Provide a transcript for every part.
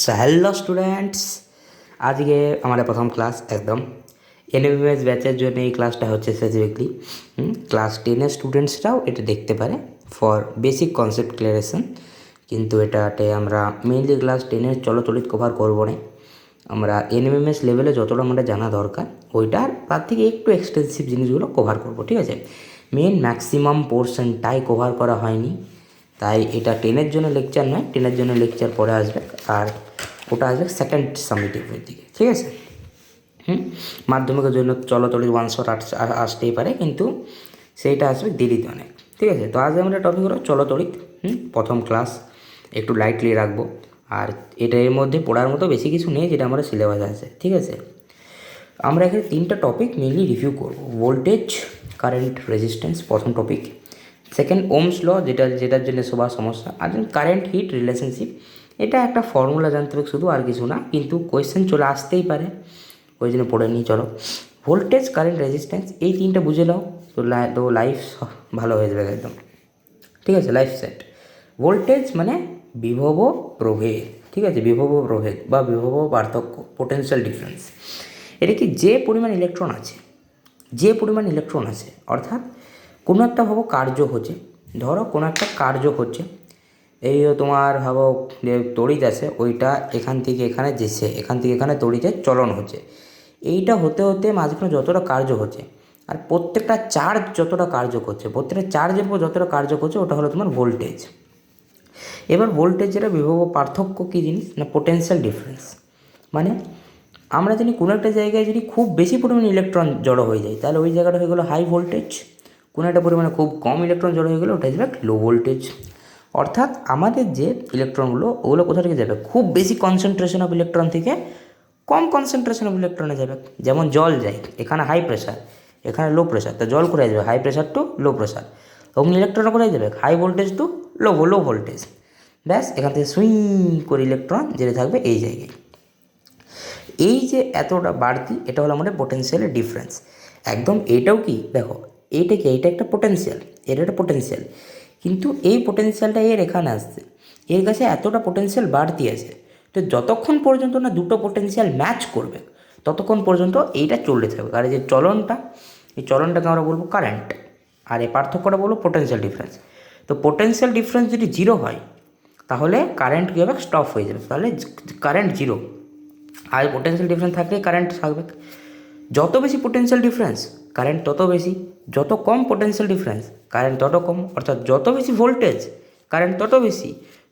So hello students, আজকে আমাদের প্রথম ক্লাস একদম এনএমএস ব্যাচের জন্য এই ক্লাসটা হচ্ছে স্পেসিফিকলি ক্লাস 10-এর স্টুডেন্টসরাও এটা দেখতে পারে ফর বেসিক কনসেপ্ট ক্লিয়ারেশন। কিন্তু এটাতে আমরা মেইনলি ক্লাস 10-এর চলচলিত কভার করবো না। আমরা এনএমএস লেভেলে যতটা আমাদের জানা দরকার ওইটার তার থেকে একটু এক্সটেন্সিভ জিনিসগুলো কভার করব, ঠিক আছে। মেন ম্যাক্সিমাম পোর্শনটাই কভার করা হয়নি, তাই এটা 10-এর জন্য লেকচার নয়, 10-এর জন্য লেকচার পরে আসবে, আর ওটা আসবে সেকেন্ড সামিটিভের দিকে, ঠিক আছে। মাধ্যমিকের জন্য চলচলিত ওয়ান শট আসতেই পারে, কিন্তু সেইটা আসবে দেরিতে অনেক, ঠিক আছে। তো আজ আমরা টপিক হলো চলচলিত, প্রথম ক্লাস, একটু লাইটলি রাখবো। আর এটা এর মধ্যে পড়ার মতো বেশি কিছু নেই, যেটা আমাদের সিলেবাসে আছে, ঠিক আছে। আমরা এখানে 3টা টপিক মেনলি রিভিউ করব। ভোল্টেজ, কারেন্ট, রেজিস্ট্যান্স প্রথম টপিক। সেকেন্ড ওমস ল, যেটার জন্য সবার সমস্যা। আর কারেন্ট হিট রিলেশনশিপ, এটা একটা ফর্মুলা জানতে হবে শুধু, আর কিছু না, কিন্তু কোয়েশ্চেন চলে আসতেই পারে, ওই জন্য পড়ে নিই। চলো, ভোল্টেজ, কারেন্ট, রেজিস্ট্যান্স, এই 3টা বুঝে নাও, তো লাইফ ভালো হয়ে যাবে একদম, ঠিক আছে, লাইফ সেট। ভোল্টেজ মানে বিভব প্রভেদ, ঠিক আছে, বিভব প্রভেদ বা বিভব পার্থক্য, পোটেনশিয়াল ডিফারেন্স। এটা কি যে পরিমাণ ইলেকট্রন আছে, অর্থাৎ কোনো একটা ভাবো কার্য হচ্ছে, ধরো কোনো একটা কার্য হচ্ছে, এই তোমার ভাবো যে তড়িৎ আছে, ওইটা এখান থেকে এখানে যেছে, এখান থেকে এখানে তড়িতের চলন হচ্ছে, এইটা হতে হতে মাঝখানে যতটা কার্য হচ্ছে, আর প্রত্যেকটা চার্জ যতটা কার্য করছে, প্রত্যেকটা চার্জের উপর যতটা কার্য করছে, ওটা হলো তোমার ভোল্টেজ। এবার ভোল্টেজের বিভব পার্থক্য কী জিনিস না, পোটেনশিয়াল ডিফারেন্স। মানে আমরা জানি কোনো একটা জায়গায় যদি খুব বেশি পরিমাণে ইলেকট্রন জড়ো হয়ে যায়, তাহলে ওই জায়গাটা হয়ে গেলো হাই ভোল্টেজ। কোনো একটা পরিমাণে খুব কম ইলেকট্রন জড়ো হয়ে গেলে ওটা যাবে লো ভোল্টেজ। অর্থাৎ আমাদের যে ইলেকট্রনগুলো, ওগুলো কোথা থেকে যাবে, খুব বেশি কনসেন্ট্রেশন অফ ইলেকট্রন থেকে কম কনসেন্ট্রেশন অফ ইলেকট্রনে যাবে। যেমন জল যায়, এখানে হাই প্রেশার, এখানে লো প্রেশার, তা জল কোথায় যাবে, high pressure to low pressure. এবং ইলেকট্রন কোথায় যাবে, high voltage to low voltage. ব্যাস, এখান থেকে সুইং করে ইলেকট্রন যেতে থাকবে এই জায়গায়। এই যে এতটা বাড়তি, এটা হলো আমাদের পোটেনশিয়ালের ডিফারেন্স একদম। এটাও কি দেখো, এইটা কি, এইটা একটা পোটেনশিয়াল, এটা একটা পোটেনশিয়াল, কিন্তু এই পোটেনশিয়ালটা এর এখানে আসছে, এর কাছে এতটা পোটেনশিয়াল বাড়তি আছে। তো যতক্ষণ পর্যন্ত না দুটো পোটেনশিয়াল ম্যাচ করবে, ততক্ষণ পর্যন্ত এইটা চলতে থাকবে। আর এই যে চলনটা, এই চলনটাকে আমরা বলবো কারেন্ট, আর এই পার্থক্যটা বলবো পোটেনশিয়াল ডিফারেন্স। তো পোটেনশিয়াল ডিফারেন্স যদি জিরো হয়, তাহলে কারেন্ট কী হবে, স্টপ হয়ে যাবে, তাহলে কারেন্ট জিরো। আর পোটেনশিয়াল ডিফারেন্স থাকলে কারেন্ট থাকবে। যত বেশি পোটেনশিয়াল ডিফারেন্স, কারেন্ট তত বেশি। যত কম পোটেনশিয়াল ডিফারেন্স, কারেন্ট তত কম। অর্থাৎ যত বেশি ভোল্টেজ, কারেন্ট তত বেশি।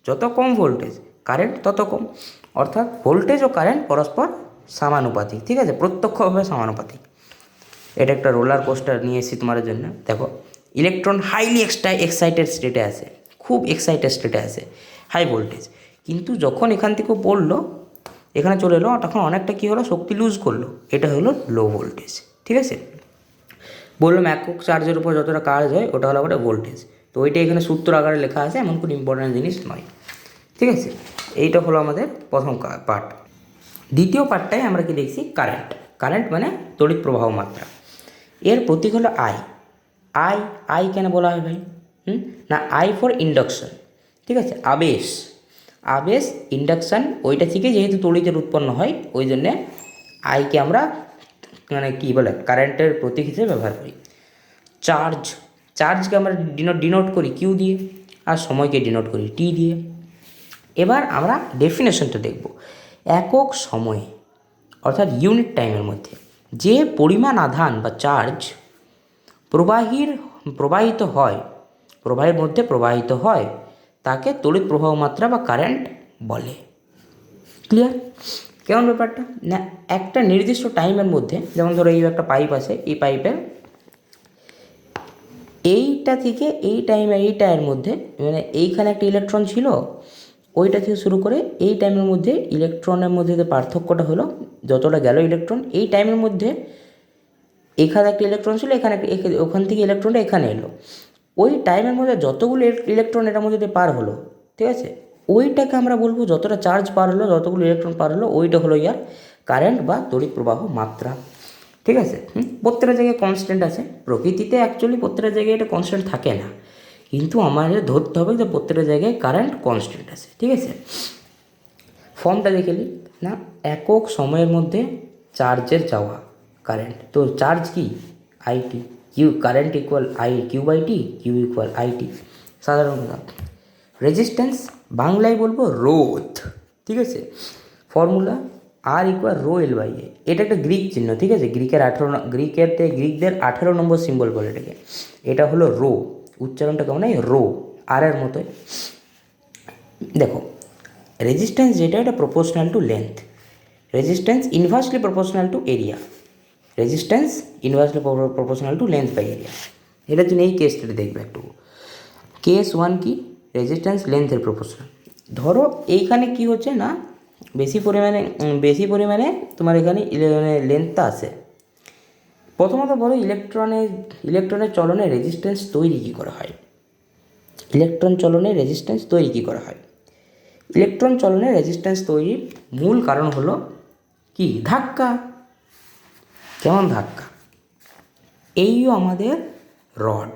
যত কম ভোল্টেজ, কারেন্ট তত কম। অর্থাৎ ভোল্টেজ ও কারেন্ট পরস্পর সমানুপাতিক, ঠিক আছে, প্রত্যক্ষভাবে সমানুপাতিক। এটা একটা রোলার কোস্টার নিয়ে এসেছি তোমাদের জন্য। দেখো, ইলেকট্রন হাইলি এক্সাইটেড স্টেটে আছে, খুব এক্সাইটেড স্টেটে আছে, হাই ভোল্টেজ। কিন্তু যখন এখান থেকে পড়লো, এখানে চলে এলো, তখন অনেকটা কী হলো, শক্তি লুজ করলো, এটা হলো লো ভোল্টেজ, ঠিক আছে। বললাম একক চার্জের উপর যতটা কাজ হয়, ওটা হলো আমাদের ভোল্টেজ। তো ওইটা এখানে সূত্র আকারে লেখা আছে, এমন কোনো ইম্পর্ট্যান্ট জিনিস নয়, ঠিক আছে। এইটা হলো আমাদের প্রথম পার্ট। দ্বিতীয় পার্টটাই আমরা কি দেখছি, কারেন্ট। কারেন্ট মানে তড়িৎ প্রবাহ মাত্রা। এর প্রতীক হলো আই। আই কেন বলা হয় ভাই, না, আই ফর ইন্ডাকশন, ঠিক আছে, আবেশ ইন্ডাকশান, ওইটা থেকে যেহেতু তড়িতের উৎপন্ন হয়, ওই জন্যে আইকে আমরা মানে কী বলে কারেন্টের প্রতীক হিসেবে ব্যবহার করি। চার্জকে আমরা ডিনোট করি কিউ দিয়ে, আর সময়কে ডিনোট করি টি দিয়ে। এবার আমরা ডেফিনেশনটা দেখব। একক সময়ে, অর্থাৎ ইউনিট টাইমের মধ্যে যে পরিমাণ আধান বা চার্জ প্রবাহের মধ্যে প্রবাহিত হয়, তাকে তড়িৎ প্রবাহ মাত্রা বা কারেন্ট বলে। ক্লিয়ার? কেমন ব্যাপারটা না, একটা নির্দিষ্ট টাইমের মধ্যে, যেমন ধরো এই একটা পাইপ আছে, এই পাইপের এইটা থেকে এই টাইমের মধ্যে, মানে এইখানে একটা ইলেকট্রন ছিল, ওইটা থেকে শুরু করে এই টাইমের মধ্যে ইলেকট্রনের মধ্যে যে পার্থক্যটা হলো, যতটা গেল ইলেকট্রন এই টাইমের মধ্যে, এখানে একটা ইলেকট্রন ছিল, এখানে ওখান থেকে ইলেকট্রনটা এখানে এলো, ওই টাইমের মধ্যে যতগুলো ইলেকট্রন এটার মধ্যে পার হলো, ঠিক আছে, ওইটাকে আমরা বলবো, যতটা চার্জ পার হলো, যতগুলো ইলেকট্রন পার হলো, ওইটা হলো ইয়ার কারেন্ট বা তড়িৎ প্রবাহ মাত্রা, ঠিক আছে। প্রত্যেকটা জায়গায় কনস্ট্যান্ট আছে। প্রকৃতিতে অ্যাকচুয়ালি প্রত্যেকটা জায়গায় এটা কনস্ট্যান্ট থাকে না, কিন্তু আমাদের ধরতে হবে যে প্রত্যেকটা জায়গায় কারেন্ট কনস্ট্যান্ট আছে, ঠিক আছে। ফর্মটা দেখে নিই না, একক সময়ের মধ্যে চার্জের যাওয়া কারেন্ট। তো চার্জ কি I T, Q current equal I Q by T, Q equal I T সাধারণ কথা। রেজিস্ট্যান্স বাংলায় বলবো রোধ, ঠিক আছে। Formula R equal rho L by A, এটা একটা গ্রিক চিহ্ন, ঠিক আছে। গ্রিকদের 18 নম্বর সিম্বল বলে এটাকে। এটা হলো রো, উচ্চারণটা কেমন হয় রো, আর এর মতোই। দেখো রেজিস্ট্যান্স যেটা, এটা proportional to length, resistance inversely proportional to area, resistance inversely proportional to length by area. এটার জন্য এই কেস স্টাডি দেখবে একটু। কেস 1 কি, রেজিস্ট্যান্স লেন্থের প্রপোর্শনাল। ধরো এইখানে কি হচ্ছে না, বেশি পরিমাণে তোমার এখানে লেন্থটা আসে। প্রথমত বলো ইলেকট্রনের চলনে রেজিস্ট্যান্স তৈরি কী করা হয়। ইলেকট্রন চলনে রেজিস্ট্যান্স তৈরি কী করা হয়। ইলেকট্রন চলনে রেজিস্ট্যান্স তৈরির মূল কারণ হলো কি, ধাক্কা। কেমন ধাক্কা, এইও আমাদের রড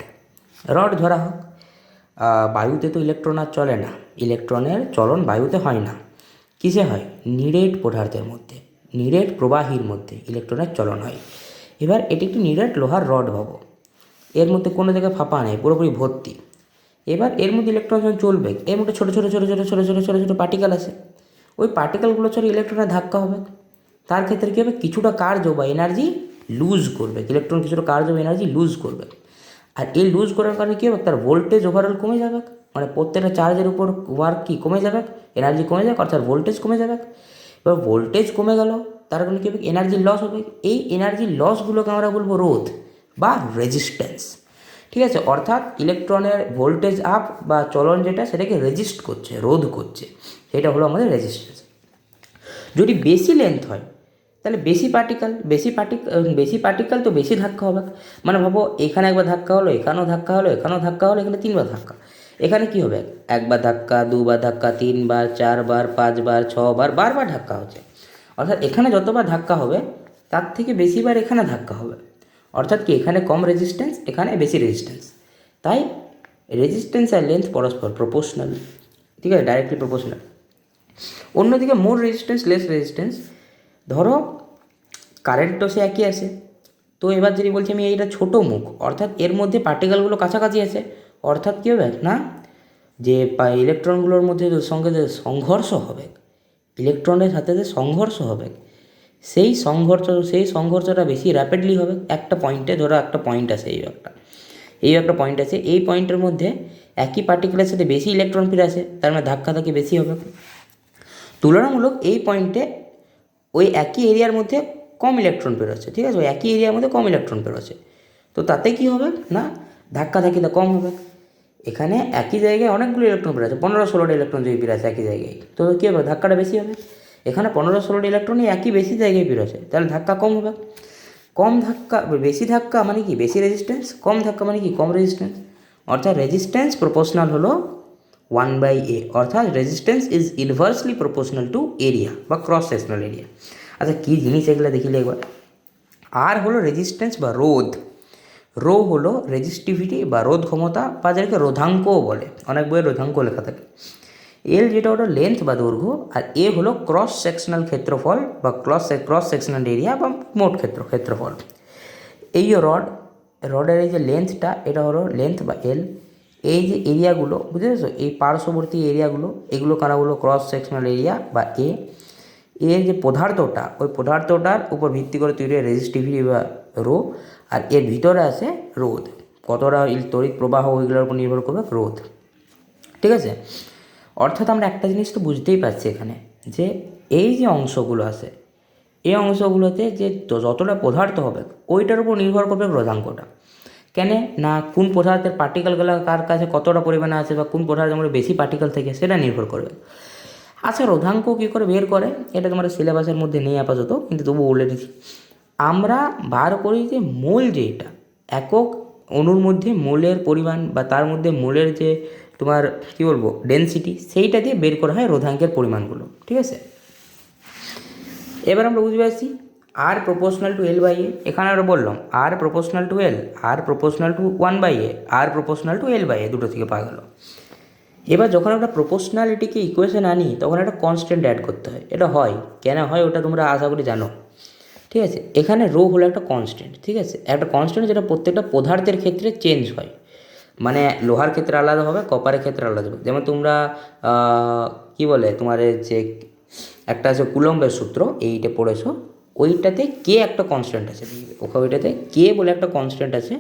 ধরা হোক। বায়ুতে তো ইলেকট্রন আর চলে না, ইলেকট্রনের চলন বায়ুতে হয় না, কিসে হয়, নিরেট পদার্থের মধ্যে, নিরেট প্রবাহীর মধ্যে ইলেকট্রনের চলন হয়। এবার এটি একটি নিরেট লোহার রড ভাবো, এর মধ্যে কোনো জায়গায় ফাঁপা নেই, পুরোপুরি ভর্তি। এবার এর মধ্যে ইলেকট্রন যখন চলবে, এর মধ্যে ছোটো ছোটো পার্টিকেল আছে, ওই পার্টিকেলগুলো ছোটো ইলেকট্রনের ধাক্কা হবে। তার ক্ষেত্রে কী হবে, কিছুটা কার্য বা এনার্জি লুজ করবে, ইলেকট্রন কিছুটা কার্য বা এনার্জি লুজ করবে। আর এই লুজ করার কারণে কী হবে, তার ভোল্টেজ ওভারঅল কমে যাবে, মানে প্রত্যেকটা চার্জের উপর ওয়ার্ক কি কমে যাবে, এনার্জি কমে যাবে, অর্থাৎ ভোল্টেজ কমে যাবে। এবার ভোল্টেজ কমে গেল, তার কারণে কী হবে, এনার্জি লস হবে। এই এনার্জি লসগুলোকে আমরা বলবো রোধ বা রেজিস্ট্যান্স, ঠিক আছে। অর্থাৎ ইলেকট্রনের ভোল্টেজ আপ বা চলন যেটা, সেটাকে রেজিস্ট করছে, রোধ করছে, সেটা হলো আমাদের রেজিস্ট্যান্স। যদি বেশি লেন্থ হয় তাহলে বেশি পার্টিকেল তো বেশি ধাক্কা হবে। মানে ভাবো এখানে একবার ধাক্কা হলো, এখানেও ধাক্কা হলো, এখানেও ধাক্কা হলো, এখানে 3বার ধাক্কা। এখানে কি হবে, একবার ধাক্কা, 2বার ধাক্কা, 3বার, 4বার, 5বার, 6বার, বারবার ধাক্কা হচ্ছে। অর্থাৎ এখানে যতবার ধাক্কা হবে তার থেকে বেশিবার এখানে ধাক্কা হবে। অর্থাৎ কি, এখানে কম রেজিস্ট্যান্স, এখানে বেশি রেজিস্ট্যান্স। তাই রেজিস্ট্যান্স আর লেন্থ পরস্পর প্রপোর্শনাল, ঠিক আছে, ডাইরেক্টলি প্রপোর্শনাল। অন্যদিকে মোর রেজিস্ট্যান্স লেস রেজিস্ট্যান্স, ধরো কারেন্ট তো সে একই আছে, তো এবার যদি বলছি আমি এইটা ছোটো মুখ, অর্থাৎ এর মধ্যে পার্টিকেলগুলো কাছাকাছি আছে, অর্থাৎ কী হবে না, যে ইলেকট্রনগুলোর মধ্যে সঙ্গে যে সংঘর্ষ হবে, ইলেকট্রনের সাথে যে সংঘর্ষ হবে, সেই সংঘর্ষটা বেশি র্যাপিডলি হবে একটা পয়েন্টে। ধরো একটা পয়েন্ট আছে, এই একটা পয়েন্ট আছে, এই পয়েন্টের মধ্যে একই পার্টিকেলের সাথে বেশি ইলেকট্রন ফিরে আসে, তার মানে ধাক্কি বেশি হবে। তুলনামূলক এই পয়েন্টে ওই একই এরিয়ার মধ্যে কম ইলেকট্রন বেরোচ্ছে, ঠিক আছে, ওই একই এরিয়ার মধ্যে কম ইলেকট্রন বেরোচ্ছে, তো তাতে কী হবে না, ধাক্কিটা কম হবে। এখানে একই জায়গায় অনেকগুলো ইলেকট্রন বেরোচ্ছে, 15-16টা ইলেকট্রন যদি বেরোচ্ছে একই জায়গায়, তো কী হবে, ধাক্কাটা বেশি হবে। এখানে 15-16টা ইলেকট্রনই একই বেশি জায়গায় বেরোচ্ছে, তাহলে ধাক্কা কম হবে। বেশি ধাক্কা মানে কি, বেশি রেজিস্ট্যান্স, কম ধাক্কা মানে কি, কম রেজিস্ট্যান্স। অর্থাৎ রেজিস্ট্যান্স প্রপোর্শনাল হলো 1/a, অর্থাৎ resistance is inversely proportional to area বা ক্রস সেকশনাল এরিয়া। আচ্ছা কী জিনিস এগুলো দেখিলে একবার। আর হলো রেজিস্ট্যান্স বা রোধ, রো হলো রেজিস্টিভিটি বা রোধ ক্ষমতা, বা যাকে রোধাঙ্কও বলে, অনেক বইয়ে রোধাঙ্ক লেখা থাকে। এল যেটা হলো লেন্থ বা দৈর্ঘ্য, আর এ হলো ক্রস সেকশনাল ক্ষেত্রফল বা ক্রস সেকশনাল এরিয়া বা মোট ক্ষেত্রফল। এই রডের এই যে লেন্থটা, এটা হলো লেন্থ বা এল। এই যে এরিয়াগুলো বুঝতে পেরেছো, এই পার্শ্ববর্তী এরিয়াগুলো, এগুলো কারাগুলো ক্রস সেকশনাল এরিয়া বা এর যে পদার্থটা, ওই পদার্থটার উপর ভিত্তি করে তৈরি হয় রেজিস্টিভিটি বা রো, আর এর ভিতরে আছে রোধ, কতটা তড়িৎ প্রবাহ ওইগুলোর উপর নির্ভর করবে রোধ, ঠিক আছে। অর্থাৎ আমরা একটা জিনিস তো বুঝতেই পারছি এখানে, যে এই যে অংশগুলো আছে, এই অংশগুলোতে যে যতটা পদার্থ হবে ওইটার উপর নির্ভর করবে রোধাঙ্কটা। কেন না, কোন পদার্থের পার্টিকেলগুলো কার কাছে কতটা পরিমাণে আছে, বা কোন পদার্থের মধ্যে বেশি পার্টিকেল থেকে, সেটা নির্ভর করবে। আচ্ছা রোধাঙ্ক কী করে বের করে, এটা তোমার সিলেবাসের মধ্যে নেই আপাতত, কিন্তু তবু বলে দিচ্ছি। আমরা বার করি যে মোল, যেটা একক অণুর মধ্যে মোলের পরিমাণ বা তার মধ্যে মোলের যে তোমার কী বলবো ডেনসিটি, সেইটা দিয়ে বের করা হয় রোধাঙ্কের পরিমাণগুলো, ঠিক আছে। এবার আমরা বুঝতে পারছি R proportional to L by A, এখানে আমরা বললাম R proportional to L, R proportional to 1/a, R proportional to L by A, দুটো থেকে পাওয়া গেল। এবার যখন আমরা প্রপোর্শনালিটিকে ইকুয়েশন আনি তখন একটা কনস্ট্যান্ট অ্যাড করতে হয়, এটা হয় কেন হয় ওটা তোমরা আশা করি জানো। ঠিক আছে, এখানে রো হলো একটা কনস্ট্যান্ট, ঠিক আছে, একটা কনস্ট্যান্ট যেটা প্রত্যেকটা পদার্থের ক্ষেত্রে চেঞ্জ হয়, মানে লোহার ক্ষেত্রে আলাদা হবে, কপারের ক্ষেত্রে আলাদা হবে। যেমন তোমরা কি বলে তোমার যে একটা আছে কুলম্বের সূত্র, এইটা পড়েছো, ওইটাতে কে একটা কনস্ট্যান্ট আছে, ওইটাতে কে বলে একটা কনস্ট্যান্ট আছে,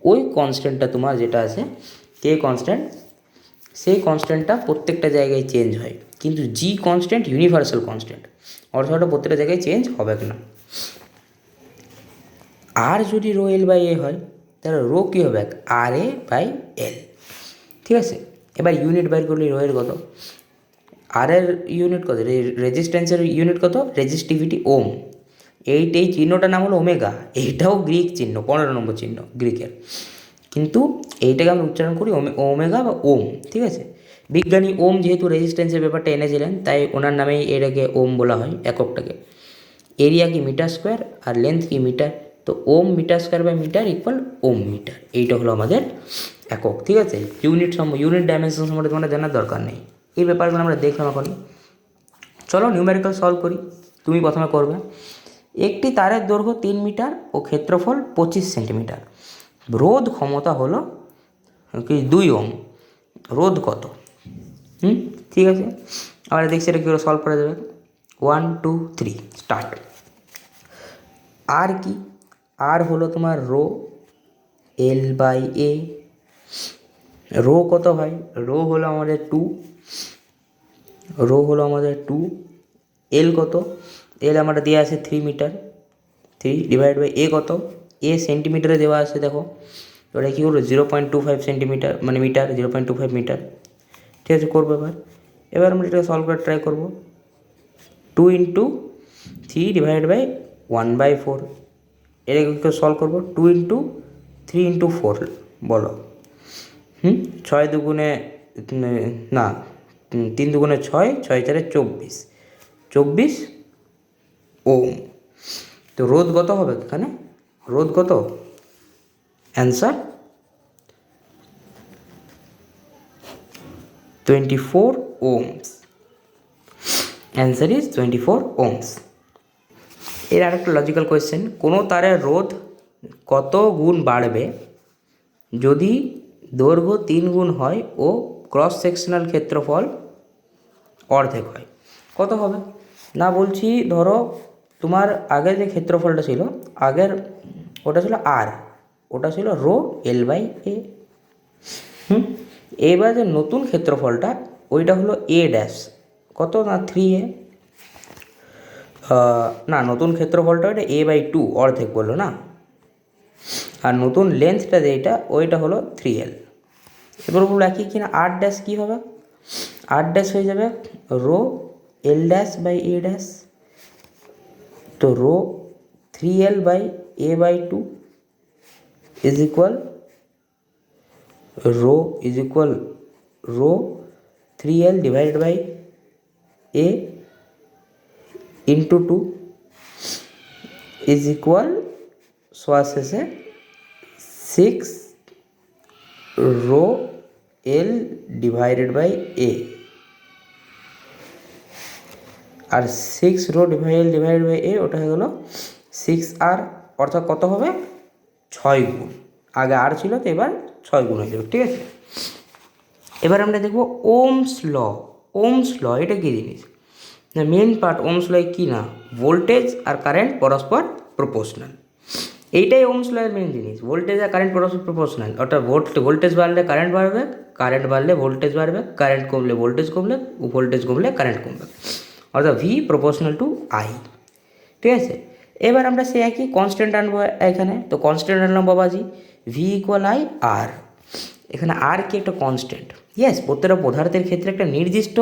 ওই কনস্ট্যান্টটা তোমার যেটা আছে কে কনস্ট্যান্ট, সেই কনস্ট্যান্টটা প্রত্যেকটা জায়গায় চেঞ্জ হয়, কিন্তু জি কনস্ট্যান্ট ইউনিভার্সাল কনস্ট্যান্ট, অর্থাৎ ওটা প্রত্যেকটা জায়গায় চেঞ্জ হবে না। আর যদি রো এল বাই এ হয় তাহলে রো কী হবে, আর এ বাই এল। ঠিক আছে, এবার ইউনিট বাইর করলে রো এর কত, আর এর ইউনিট কত, রেজিস্ট্যান্সের ইউনিট কত, রেজিস্টিভিটি ওম। এই চিহ্নটার নাম হলো ওমেগা, এইটাও গ্রিক চিহ্ন, 15 নম্বর চিহ্ন গ্রিকের, কিন্তু এইটাকে আমরা উচ্চারণ করি ওমেগা বা ওম। ঠিক আছে, বিজ্ঞানী ওম যেহেতু রেজিস্ট্যান্সের ব্যাপারটা এনেছিলেন তাই ওনার নামেই এটাকে ওম বলা হয় এককটাকে। এরিয়া কি মিটার স্কোয়ার আর লেন্থ কি মিটার, তো ohm metre square by metre equal ohm metre, এইটা হলো আমাদের একক। ঠিক আছে, ইউনিট ডাইমেনশন সম্বন্ধে তোমাদের জানার দরকার নেই, এই ব্যাপারগুলো আমরা দেখলাম এখন। চলো নিউমেরিক্যাল সলভ করি, তুমি প্রথমে করবে। একটি তারের দৈর্ঘ্য 3 মিটার ও ক্ষেত্রফল 25 সেন্টিমিটার, রোধ ক্ষমতা হলো কি 2 ওম, রোধ কত? ঠিক আছে, আমরা দেখছি এটা কী করে সলভ করা যাবে। 1 2 3 স্টার্ট। আর কি, আর হলো তোমার rho L by a. Rho কত হয়, রো হলো আমাদের 2, রো হলো আমাদের 2, এল কত, এল আমরা দেওয়া আছে 3 মিটার, 3 ডিভাইড বাই এ কত, এ সেন্টিমিটারে দেওয়া আছে দেখো, তো এটা কী করবো 0.25 সেন্টিমিটার মানে মিটার, 0.25 মিটার। ঠিক আছে, করবো এবার আমরা এটাকে সলভ করে ট্রাই করবো। 2 ইন্টু 3 ডিভাইড বাই 1/4, এটাকে সলভ করবো। 2 ইন্টু 3 ইন্টু 4 বলো, 6 দুগুণে না 3 দুগুণে 6, 6 4 24, 24 ওম। তো রোধ কত হবে এখানে, রোধ কত, answer 24 ohms, answer is 24 ohms. এর আরেকটা লজিক্যাল কোয়েশ্চেন, কোনো তারের রোধ কত গুণ বাড়বে যদি দৈর্ঘ্য 3 গুণ হয় ও ক্রস সেকশনাল ক্ষেত্রফল অর্ধেক হয়, কত হবে না, বলছি ধরো তোমার আগের যে ক্ষেত্রফলটা ছিল, আগের ওটা ছিল আর, ওটা ছিল রো এল বাই এ। এবার যে নতুন ক্ষেত্রফলটা ওইটা হলো এ ড্যাশ, কত না 3a, না নতুন ক্ষেত্রফলটা ওইটা a/2 অর্ধেক বললো না, আর নতুন লেন্থটা যেটা ওইটা হলো 3l। এবার বলবো একই কিনা, আর ড্যাশ কী হবে, আর ড্যাশ হয়ে যাবে rho L dash by A dash, তো rho 3l by a/2 is equal rho 3l divided by a into 2 is equal সোয়া শেষে 6 rho L divided by A, আর 6 রো ডিভাইডেড বাই এ ওটা হয়ে গেলো 6r, অর্থাৎ কত হবে 6 গুণ, আগে আর ছিল তো এবার 6 গুণ হয়ে যাবে। ঠিক আছে, এবার আমরা দেখবো ওমস ল। ওমস ল এটা কী জিনিস, মেন পার্ট ওমস ল কী না, ভোল্টেজ আর কারেন্ট পরস্পর প্রপোর্শনাল, এইটাই ওমস ল এর মেন জিনিস, ভোল্টেজ আর কারেন্ট পরস্পর প্রপোর্শনাল, অর্থাৎ ভোল্টেজ বাড়লে কারেন্ট বাড়বে, কারেন্ট বাড়লে ভোল্টেজ বাড়বে, কারেন্ট কমলে ভোল্টেজ কমলে, ভোল্টেজ কমলে কারেন্ট কমবে, অর্থাৎ ভি প্রপোর্শনাল টু আই। ঠিক আছে, এবার আমরা সে একই কনস্ট্যান্ট আনবো এখানে, তো কনস্ট্যান্ট আনলাম বাবাজি, ভি ইকুয়াল আই আর, এখানে আর কি একটা কনস্ট্যান্ট, ইয়েস প্রত্যেকটা পদার্থের ক্ষেত্রে একটা নির্দিষ্ট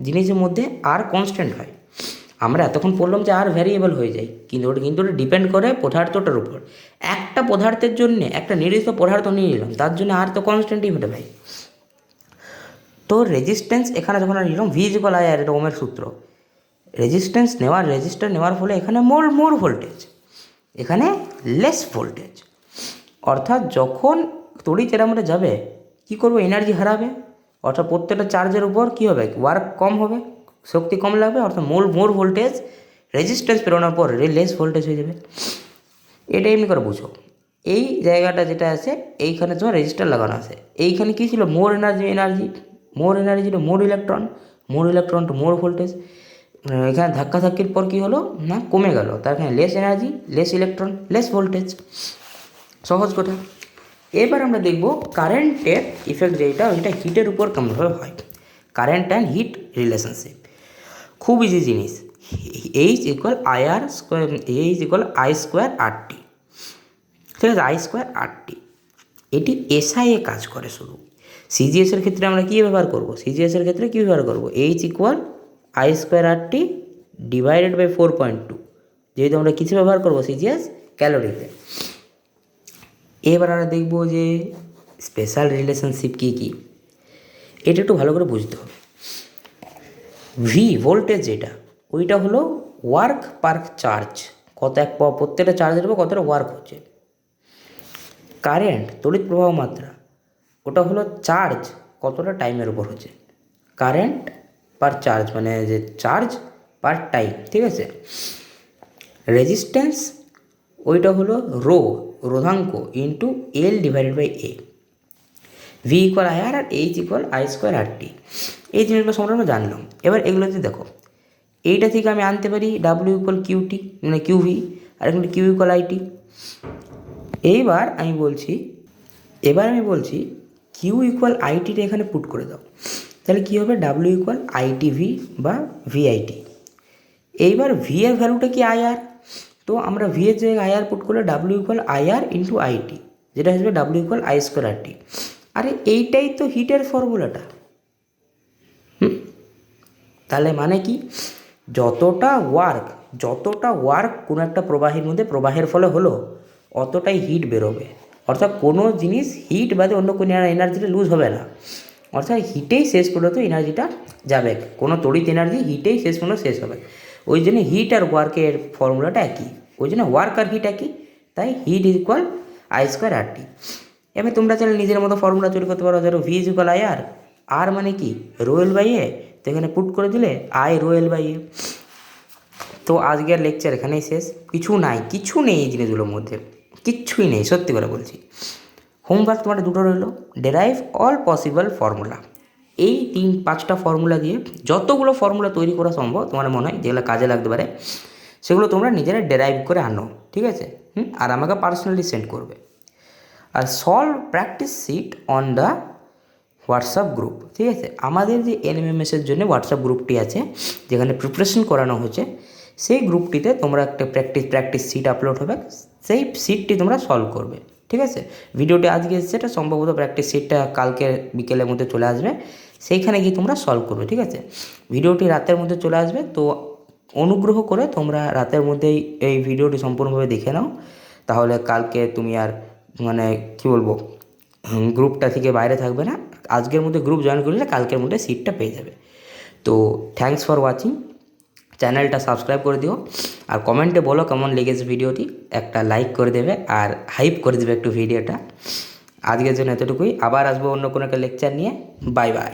জিনিসের মধ্যে আর কনস্ট্যান্ট হয়, আমরা এতক্ষণ পড়লাম যে আর ভ্যারিয়েবল হয়ে যায়, কিন্তু ওটা ডিপেন্ড করে পদার্থটার উপর, একটা পদার্থের জন্য একটা নির্দিষ্ট পদার্থ নিয়ে নিলাম তার জন্য আর তো কনস্ট্যান্টই হতে ভাই। তো রেজিস্ট্যান্স এখানে যখন নিলাম ভি ইকুয়াল আই আর, এটা ওমের সূত্র, রেজিস্টার নেওয়ার ফলে এখানে মোর ভোল্টেজ, এখানে লেস ভোল্টেজ, অর্থাৎ যখন তড়িৎ এর মধ্যে যাবে কী করবো, এনার্জি হারাবে, অর্থাৎ প্রত্যেকটা চার্জের উপর কী হবে, ওয়ার্ক কম হবে, শক্তি কম লাগবে, অর্থাৎ মোর ভোল্টেজ রেজিস্ট্যান্স পেরোনোর পর লেস ভোল্টেজ হয়ে যাবে। এটা এমনি করে বুঝো। এই জায়গাটা যেটা আছে এইখানে তোমার রেজিস্টার লাগানো আছে, এইখানে কী ছিল, মোর এনার্জি মোর ইলেকট্রন টু মোর ভোল্টেজ। এখানে ধাক্কাধাক্কির পর কী হলো না, কমে গেল, তার এখানে less energy, less electron, less voltage. সহজ কথা। এবার আমরা দেখব কারেন্টের ইফেক্ট যেটা, ওইটা হিটের উপর কেমনভাবে হয়। কারেন্ট অ্যান্ড হিট রিলেশনশিপ খুব ইজি জিনিস। H equal IR square, H equal I square RT, ঠিক আছে, I স্কোয়ার RT। এটি SI এ কাজ করে শুধু। CGS এর ক্ষেত্রে আমরা কী ব্যবহার করব, CGS এর ক্ষেত্রে কী ব্যবহার করব, H equal I square RT divided by 4.2, যেহেতু আমরা কিছু ব্যবহার করব CGS ক্যালোরিতে। এবার আমরা দেখব যে স্পেশাল রিলেশনশিপ কী কী, এটা একটু ভালো করে বুঝতে হবে। ভি ভোল্টেজ যেটা, ওইটা হলো ওয়ার্ক পার চার্জ, কত এক প্রত্যেকটা চার্জের উপর কতটা ওয়ার্ক হচ্ছে। কারেন্ট তড়িৎ প্রবাহ মাত্রা, ওটা হলো চার্জ কতটা টাইমের উপর হচ্ছে। কারেন্ট পার চার্জ মানে যে চার্জ পার টাইম, ঠিক আছে। রেজিস্ট্যান্স ওইটা হলো রোধাঙ্ক into L divided by A. V equal IR আর H equal I square RT। এই জিনিসগুলো সম্পর্কে আমরা জানলাম। এবার এগুলোতে দেখো, এইটা থেকে আমি আনতে পারি W ইকুয়াল QT মানে QV, আর এখানে Q ইকুয়াল IT। এবার আমি বলছি Q ইকুয়াল ITটা এখানে পুট করে দাও, তাহলে কী হবে, W ইকুয়াল ITV বা VIT। এইবার V এর ভ্যালুটা কি IR, তো আমরা V এর জায়গায় IR পুট করলে W equal IR into IT, যেটা আসবে W equal I square RT। আরে এইটাই তো হিটের ফর্মুলাটা। তাহলে মানে কি, যতটা ওয়ার্ক কোনো একটা প্রবাহের মধ্যে প্রবাহের ফলে হলো, অতটাই হিট বেরোবে। অর্থাৎ কোনো জিনিস হিট বাদে অন্য কোনো এনার্জিটা লুজ হবে না, অর্থাৎ হিটেই শেষ পর্যন্ত এনার্জিটা যাবে। কোনো তড়িৎ এনার্জি হিটেই শেষ পর্যন্ত শেষ হবে। ওই জন্য হিট আর ওয়ার্কের ফর্মুলাটা একই, ওই জন্য ওয়ার্ক আর হিট একই, তাই heat equal I square RT। এবার তোমরা চাইলে নিজের মতো ফর্মুলা তৈরি করতে পারো, ধরো V ইকুয়াল IR, আর মানে কি রোয়েল বাই এ, তো এখানে পুট করে দিলে I রোয়েল বাই এ। তো আজকের লেকচার এখানেই শেষ। কিছু নেই এই জিনিসগুলোর মধ্যে, কিচ্ছুই নেই, সত্যি করে বলছি। হোমওয়ার্ক তোমার দুটো রইল, ডেরাইভ অল পসিবল ফর্মুলা। এই 5টা ফর্মুলা দিয়ে যতগুলো ফর্মুলা তৈরি করা সম্ভব তোমার মনে হয় যেগুলো কাজে লাগতে পারে, সেগুলো তোমরা নিজেরা ডেরাইভ করে আনো, ঠিক আছে। আর আমাকে পার্সোনালি সেন্ড করবে। আর solve practice sheet on the WhatsApp group, ঠিক আছে। আমাদের যে NMMS-এর জন্য হোয়াটসঅ্যাপ গ্রুপটি আছে, যেখানে প্রিপারেশন করানো হচ্ছে, সেই গ্রুপটিতে তোমরা একটা প্র্যাকটিস সিট আপলোড হবে, সেই সিটটি তোমরা সলভ করবে, ঠিক আছে। ভিডিওটি আজকে এসেছে, এটা সম্ভবত প্র্যাকটিস সিটটা কালকে বিকেলের মধ্যে চলে আসবে, সেইখানে গিয়ে তোমরা সলভ করবে, ঠিক আছে। ভিডিওটি রাতের মধ্যে চলে আসবে, তো অনুগ্রহ করে তোমরা রাতের মধ্যেই এই ভিডিওটি সম্পূর্ণভাবে দেখে নাও, তাহলে কালকে তুমি আর মানে কী বলবো, গ্রুপটা থেকে বাইরে থাকবে না। আজকের মধ্যে গ্রুপ জয়েন করলে কালকের মধ্যে সিটটা পেয়ে যাবে। তো থ্যাঙ্কস ফর ওয়াচিং, চ্যানেলটা সাবস্ক্রাইব করে দিও, আর কমেন্টে বলো কেমন লেগেছে ভিডিওটি, একটা লাইক করে দেবে আর হাইপ করে দেবে একটু ভিডিওটা। আজকের জন্য এতটুকুই, আবার আসবো অন্য কোনো একটা লেকচার নিয়ে। Bye bye.